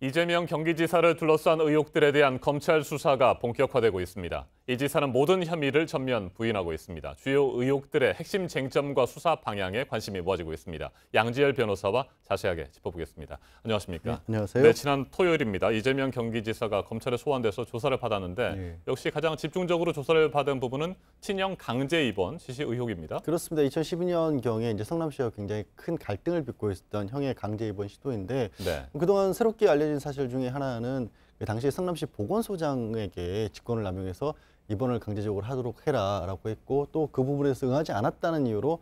이재명 경기지사를 둘러싼 의혹들에 대한 검찰 수사가 본격화되고 있습니다. 이 지사는 모든 혐의를 전면 부인하고 있습니다. 주요 의혹들의 핵심 쟁점과 수사 방향에 관심이 모아지고 있습니다. 양지열 변호사와 자세하게 짚어보겠습니다. 안녕하십니까? 네, 안녕하세요. 네, 지난 토요일입니다. 이재명 경기지사가 검찰에 소환돼서 조사를 받았는데 네. 역시 가장 집중적으로 조사를 받은 부분은 친형 강제 입원 지시 의혹입니다. 그렇습니다. 2012년경에 이제 성남시와 굉장히 큰 갈등을 빚고 있었던 형의 강제 입원 시도인데 네. 그동안 새롭게 알려진 사실 중에 하나는 그 당시 성남시 보건소장에게 직권을 남용해서 입원을 강제적으로 하도록 해라라고 했고 또 그 부분에서 응하지 않았다는 이유로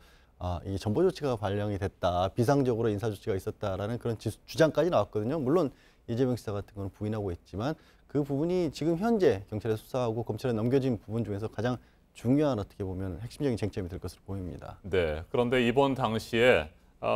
이 전보 조치가 발령이 됐다, 비상적으로 인사 조치가 있었다라는 그런 주장까지 나왔거든요. 물론 이재명 지사 같은 건 부인하고 있지만 그 부분이 지금 현재 경찰에 수사하고 검찰에 넘겨진 부분 중에서 가장 중요한 어떻게 보면 핵심적인 쟁점이 될 것으로 보입니다. 네. 그런데 입원 당시에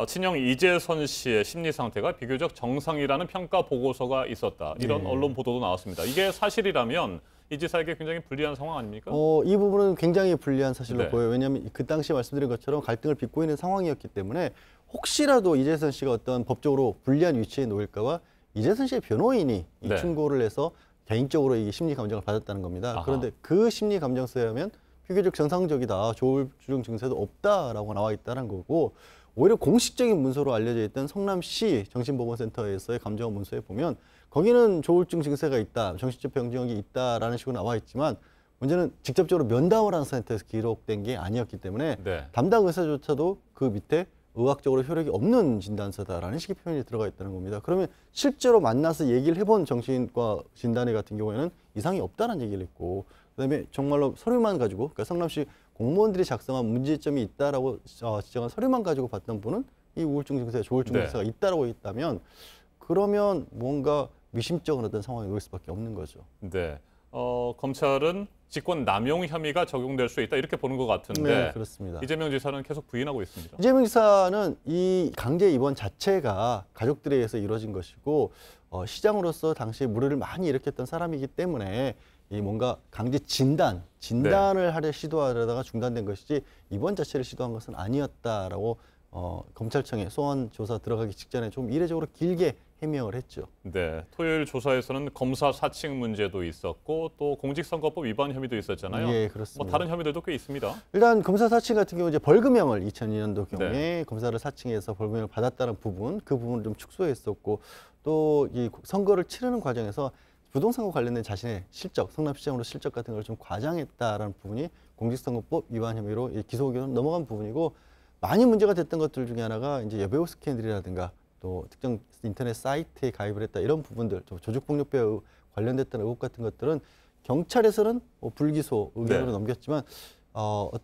친형 이재선 씨의 심리 상태가 비교적 정상이라는 평가 보고서가 있었다. 이런 네. 언론 보도도 나왔습니다. 이게 사실이라면 이 지사에게 굉장히 불리한 상황 아닙니까? 이 부분은 굉장히 불리한 사실로 네. 보여요. 왜냐하면 그 당시 말씀드린 것처럼 갈등을 빚고 있는 상황이었기 때문에 혹시라도 이재선 씨가 어떤 법적으로 불리한 위치에 놓일까 봐 이재선 씨의 변호인이 이 네. 충고를 해서 개인적으로 이 심리 감정을 받았다는 겁니다. 아하. 그런데 그 심리 감정서에 하면 비교적 정상적이다, 조울증 증세도 없다라고 나와 있다는 거고 오히려 공식적인 문서로 알려져 있던 성남시 정신보건센터에서의 감정 문서에 보면 거기는 조울증 증세가 있다, 정신적 병정이 있다라는 식으로 나와 있지만 문제는 직접적으로 면담을 한 센터에서 기록된 게 아니었기 때문에 네. 담당 의사조차도 그 밑에 의학적으로 효력이 없는 진단서다라는 식의 표현이 들어가 있다는 겁니다. 그러면 실제로 만나서 얘기를 해본 정신과 진단의 같은 경우에는 이상이 없다는 얘기를 했고 그다음에 정말로 서류만 가지고 그러니까 성남시 공무원들이 작성한 문제점이 있다라고 지정한 서류만 가지고 봤던 분은 이 우울증 증세, 조울증 네. 증세가 있다라고 있다면 그러면 뭔가 미심쩍은 어떤 상황이 올 수밖에 없는 거죠. 네. 검찰은 직권 남용 혐의가 적용될 수 있다 이렇게 보는 것 같은데 네, 그렇습니다. 이재명 지사는 계속 부인하고 있습니다. 이재명 지사는 이 강제 입원 자체가 가족들에 의해서 이루어진 것이고 시장으로서 당시에 물의를 많이 일으켰던 사람이기 때문에 이 뭔가 강제 진단을 하려 시도하려다가 중단된 것이지 입원 자체를 시도한 것은 아니었다라고 검찰청에 소환 조사 들어가기 직전에 좀 이례적으로 길게 해명을 했죠. 네. 토요일 조사에서는 검사 사칭 문제도 있었고 또 공직선거법 위반 혐의도 있었잖아요. 예, 그렇습니다. 뭐 다른 혐의들도 꽤 있습니다. 일단 검사 사칭 같은 경우 이제 벌금형을 2002년도 경우에 네. 검사를 사칭해서 벌금형을 받았다는 부분, 그 부분을 좀 축소했었고 또 이 선거를 치르는 과정에서 부동산과 관련된 자신의 실적, 성남시장으로 실적 같은 걸 좀 과장했다라는 부분이 공직선거법 위반 혐의로 기소 의견으로 넘어간 부분이고 많이 문제가 됐던 것들 중에 하나가 이제 여배우 스캔들이라든가 또 특정 인터넷 사이트에 가입을 했다 이런 부분들, 조직폭력배와 관련됐던 의혹 같은 것들은 경찰에서는 불기소 의견으로 네. 넘겼지만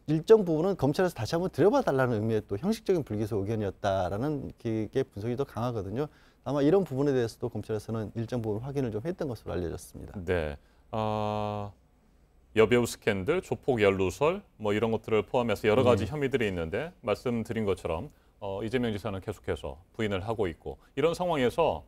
일정 부분은 검찰에서 다시 한번 들여봐달라는 의미의 또 형식적인 불기소 의견이었다라는 게 분석이 더 강하거든요. 아마 이런 부분에 대해서도 검찰에서는 일정 부분 확인을 좀 했던 것으로 알려졌습니다. 네. 여배우 스캔들, 조폭 연루설 뭐 이런 것들을 포함해서 여러 가지 혐의들이 있는데 말씀드린 것처럼 이재명 지사는 계속해서 부인을 하고 있고 이런 상황에서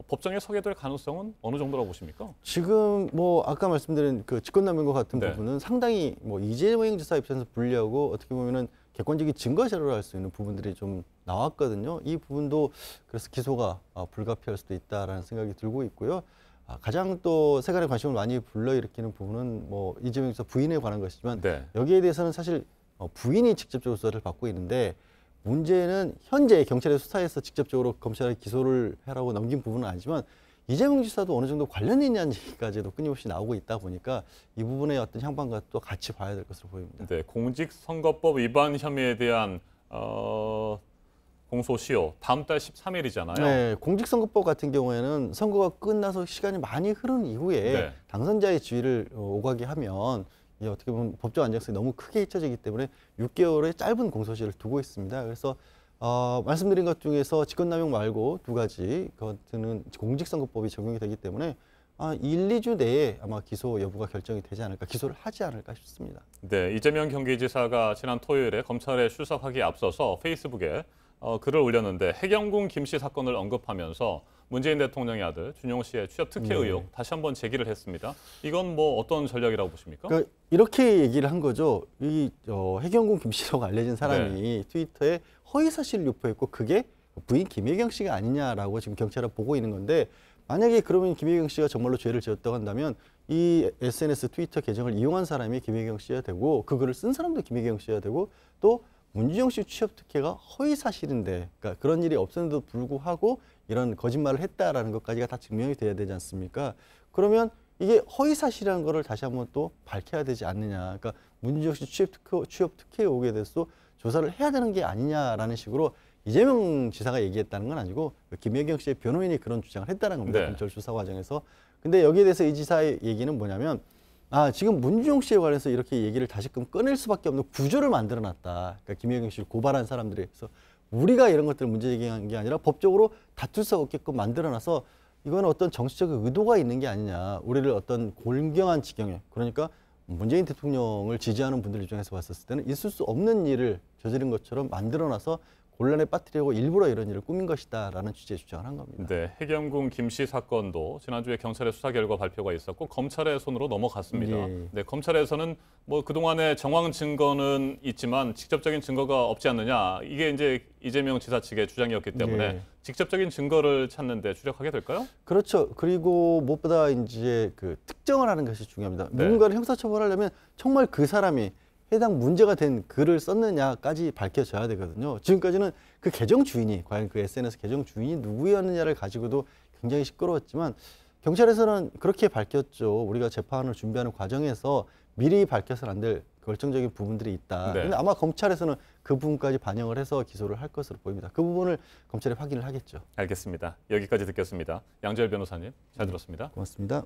법정에 서게 될 가능성은 어느 정도라고 보십니까? 지금 뭐 아까 말씀드린 그 직권남용과 같은 네. 부분은 상당히 뭐 이재명 지사 입장에서 불리하고 어떻게 보면은 객관적인 증거 자료를 할 수 있는 부분들이 좀 나왔거든요. 이 부분도 그래서 기소가 불가피할 수도 있다라는 생각이 들고 있고요. 가장 또 세간의 관심을 많이 불러일으키는 부분은 뭐 이재명 지사 부인에 관한 것이지만 네. 여기에 대해서는 사실 부인이 직접적으로 수사를 받고 있는데 문제는 현재 경찰의 수사에서 직접적으로 검찰에 기소를 하라고 넘긴 부분은 아니지만 이재명 지사도 어느 정도 관련이 있냐는 얘기까지도 끊임없이 나오고 있다 보니까 이 부분의 어떤 향방과 또 같이 봐야 될 것으로 보입니다. 네. 공직선거법 위반 혐의에 대한 공소시효 다음 달 13일이잖아요. 네, 공직선거법 같은 경우에는 선거가 끝나서 시간이 많이 흐른 이후에 네. 당선자의 지위를 오가게 하면 이 어떻게 보면 법적 안정성이 너무 크게 잊혀지기 때문에 6개월의 짧은 공소시효를 두고 있습니다. 그래서 말씀드린 것 중에서 직권남용 말고 두 가지 그것들은 공직선거법이 적용이 되기 때문에 1, 2주 내에 아마 기소 여부가 결정이 되지 않을까, 기소를 하지 않을까 싶습니다. 네. 이재명 경기지사가 지난 토요일에 검찰에 출석하기에 앞서서 페이스북에 글을 올렸는데 해경궁 김씨 사건을 언급하면서 문재인 대통령의 아들 준용 씨의 취업 특혜 의혹 다시 한번 제기를 했습니다. 이건 뭐 어떤 전략이라고 보십니까? 그러니까 이렇게 얘기를 한 거죠. 이 해경궁 김씨라고 알려진 사람이 트위터에 허위 사실을 유포했고 그게 부인 김혜경 씨가 아니냐라고 지금 경찰은 보고 있는 건데 만약에 그러면 김혜경 씨가 정말로 죄를 지었다고 한다면 이 SNS 트위터 계정을 이용한 사람이 김혜경 씨여야 되고 그 글을 쓴 사람도 김혜경 씨여야 되고 또 문주영 씨 취업 특혜가 허위 사실인데 그러니까 그런 일이 없었는데도 불구하고 이런 거짓말을 했다라는 것까지가 다 증명이 돼야 되지 않습니까? 그러면 이게 허위 사실이라는 거를 다시 한번 또 밝혀야 되지 않느냐. 그러니까 문주영 씨 취업 특혜에 오게 돼서 조사를 해야 되는 게 아니냐라는 식으로 이재명 지사가 얘기했다는 건 아니고 김혜경 씨의 변호인이 그런 주장을 했다는 겁니다. 네. 검찰 수사 과정에서. 근데 여기에 대해서 이 지사의 얘기는 뭐냐면 지금 문주영 씨에 관해서 이렇게 얘기를 다시금 꺼낼 수밖에 없는 구조를 만들어놨다. 그러니까 김혜경 씨를 고발한 사람들이. 그래서 우리가 이런 것들을 문제 제기한 게 아니라 법적으로 다툴 수 없게끔 만들어놔서 이건 어떤 정치적 의도가 있는 게 아니냐. 우리를 어떤 골경한 지경에 그러니까 문재인 대통령을 지지하는 분들 입장에서 봤을 때는 있을 수 없는 일을 저지른 것처럼 만들어놔서 곤란에 빠뜨리려고 일부러 이런 일을 꾸민 것이다라는 취지의 주장을 한 겁니다. 네, 해경궁 김씨 사건도 지난주에 경찰의 수사 결과 발표가 있었고 검찰의 손으로 넘어갔습니다. 예. 네, 검찰에서는 뭐 그동안의 정황 증거는 있지만 직접적인 증거가 없지 않느냐. 이게 이제 이재명 지사 측의 주장이었기 때문에 예. 직접적인 증거를 찾는 데 주력하게 될까요? 그렇죠. 그리고 무엇보다 이제 그 특정을 하는 것이 중요합니다. 네. 누군가를 형사처벌하려면 정말 그 사람이 해당 문제가 된 글을 썼느냐까지 밝혀져야 되거든요. 지금까지는 그 계정 주인이 과연 그 SNS 계정 주인이 누구였느냐를 가지고도 굉장히 시끄러웠지만 경찰에서는 그렇게 밝혔죠. 우리가 재판을 준비하는 과정에서 미리 밝혀서는 안 될 결정적인 부분들이 있다. 네. 근데 아마 검찰에서는 그 부분까지 반영을 해서 기소를 할 것으로 보입니다. 그 부분을 검찰이 확인을 하겠죠. 알겠습니다. 여기까지 듣겠습니다. 양재열 변호사님, 잘 들었습니다. 고맙습니다.